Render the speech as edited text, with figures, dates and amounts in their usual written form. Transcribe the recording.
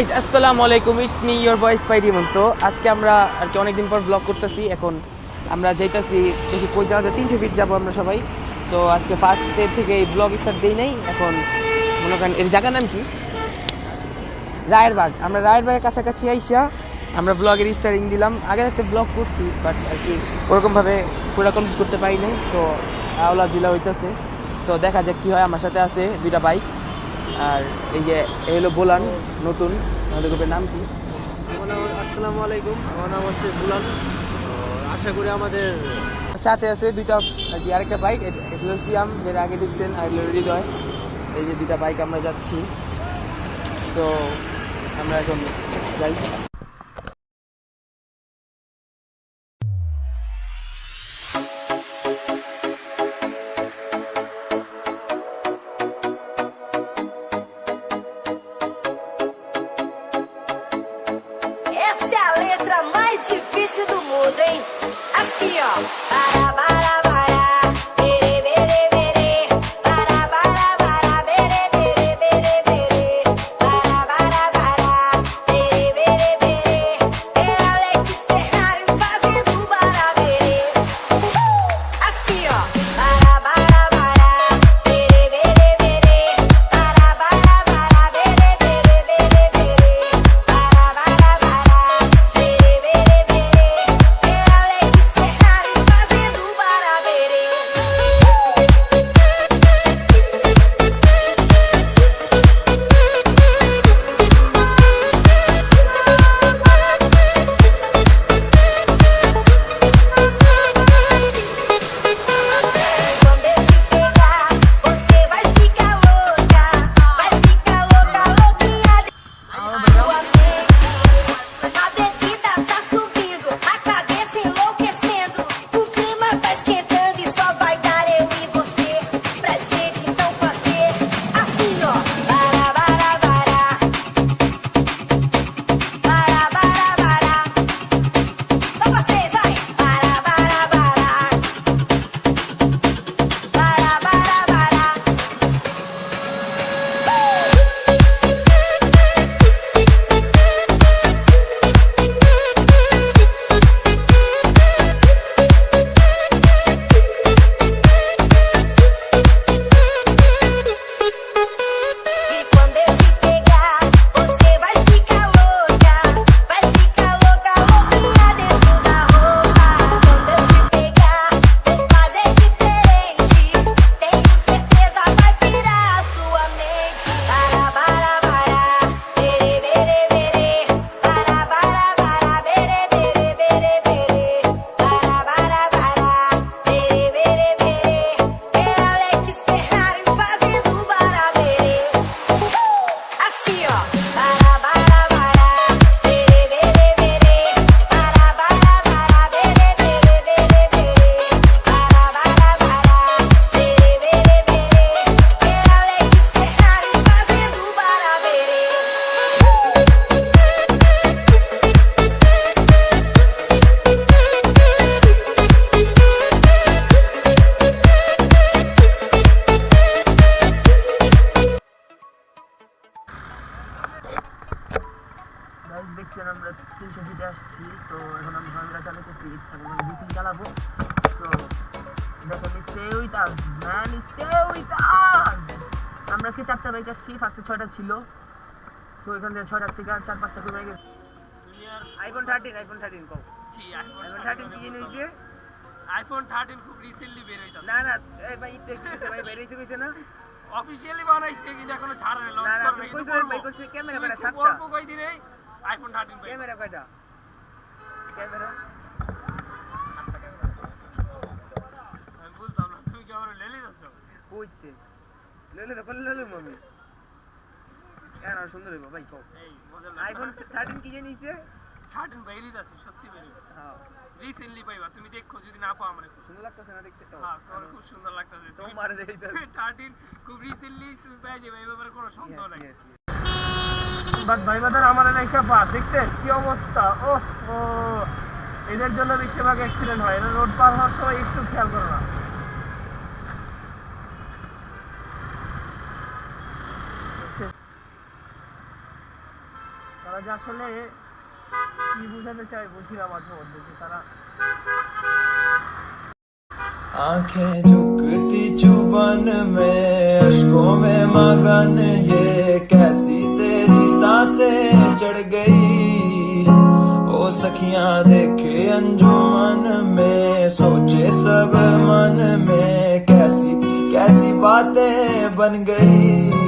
গাইস আসসালামু আলাইকুম, it's me your বয় স্পাইডি মন্তো। আজকে আমরা আর কি অনেকদিন পর ব্লগ করতেছি। এখন আমরা যাইতাছি দেখি কই যাওয়া যায়, 300 ফিট যাবো আমরা সবাই। তো আজকে ফার্স্ট ডে থেকে এই ব্লগ স্টার্ট দেই নাই। এখন মনে করেন এর জায়গার নাম কি, রায়েরবাগ। আমরা রায়েরবাগের কাছাকাছি আইসা আমরা ব্লগের স্টার্টিং দিলাম। আগের একটা ব্লগ করছি বাট আর কি ওরকমভাবে পুরো কমপ্লিট করতে পারি নাই। তো আওলা জিলা হইতেছে। তো দেখা যাক কী হয়। আমার সাথে আছে দুইটা বাইক, আর এই যে এই হলো বোলান নতুন। আমাদের গ্রুপের নাম কি? আসসালামু আলাইকুম, আমার নাম হচ্ছে বুলান। আশা করি আমাদের সাথে আছে দুইটা আর কি আরেকটা বাইক, এগুলো সিয়াম যেটা আগে দেখছেন, আর এগুলো হৃদয়। এই যে দুইটা বাইক আমরা যাচ্ছি। তো আমরা এখন যাই। Essa é a letra mais difícil do mundo, hein? Assim, ó. Para, para, para. Bere, bere, bere. Para, para, para. Bere, bere, bere, bere. Para, para, para. Bere, bere, bere. Era Alex Ferrari fazendo barabere. Assim, ó. Para, para, para. Bere, bere, bere. Para, para, para. Bere, bere, bere, bere. Para, para, para. Bere, bere, bere. Era Alex Ferrari fazendo barabere. Quando eu te pegar, você vai ficar louca. Vai ficar louca, louquinha de sua mente. A bebida tá subindo, a cabeça enlouquecendo. O clima tá esquentando e só vai dar eu e você. Pra gente então fazer assim, ó. Para, para, para. Para, para, para. Só vocês, vai. Para, para, para. Para, para, para. E quando eu te pegar, você vai ficar louca. Vai ficar louca, louquinha dentro da roupa. Quando eu te pegar, vou fazer diferente. Tenho certeza vai pirar a sua mente. Para, para, para. Bere, bere, bere. Para, para, para. Bere, bere, bere, bere. Para, para, para. Bere, bere, bere. Era Alex Ferrari fazendo barabere. Assim, ó. Para, para, para. Bere, bere, bere. Para, para, para. Bere, bere, bere, bere. Para, para, para. Bere, bere, bere. Era Alex Ferrari fazendo barabere. Guys দেখছেন আমরা 300 ফিটে আসছি। তো এখন আমি ভাঙা চালাতেছি, এখন আমি বিপিন চালাবো। তো দেখেন stay with us man, stay with us. আমরা আজকে 4টা বাইক আসছি, ফার্স্টে 6টা ছিল। তো এখান থেকে 6টার থেকে 4-5টা কমে গেছে। আইফোন 13 কও কি আইফোন 13 কি জিনিস দিয়ে? আইফোন 13 খুব রিসেন্টলি বের হইতাছে। না না, এই ভাই ইতে কি ভাই বেরিয়েছে কইছে না? অফিশিয়ালি বানাইছে কিন্তু এখনো ছাড়া নাই, লঞ্চ না না, করে তুই নাই। কইছ ভাই কইছে ক্যামেরা কয়টা? খুব 7টা অল্প কয়দিনে আইফোন 13 বের। ক্যামেরা কয়টা? ক্যামেরা আমি বুঝলাম না, তুমি কি আমার লেলি যাচ্ছ? কইছে লইলে তো করলে লইলাম আমি। কেন আর সুন্দর হইব ভাই কও। এই মজা না। আইফোন 13 কি জানিছে? 13 বের হইতাছে, সত্যি বের হইতাছে। হ্যাঁ রিসেন্টলি পাইবা, তুমি দেখো যদি না পাও আমারে। সুন্দর লাগতেছে না দেখতে? তো হ্যাঁ, তোমার খুব সুন্দর লাগতাছে। তোমার দেইতাছে 13 খুব রিসেন্টলি তুমি পেয়ে যাবে, এই ব্যাপারে কোনো সন্দেহ নাই। বাট ভাই বাদার আমার একটা বাস দেখছেন কি অবস্থা? ওহ ও, এদের জন্য বেশিরভাগ অ্যাক্সিডেন্ট হয়। এরা রোড পার হওয়ার সময় একটু খেয়াল করো না। তারা যে আসলে কি বোঝাতে চায় বুঝি না মাঝে মধ্যে, যে তারা आंखें झुकती चुबन में अश्कों में मगन, ये कैसी तेरी सांसें चढ़ गई। ओ सखियां देखे अंजुमन में, सोचे सब मन में, कैसी कैसी बातें बन गई।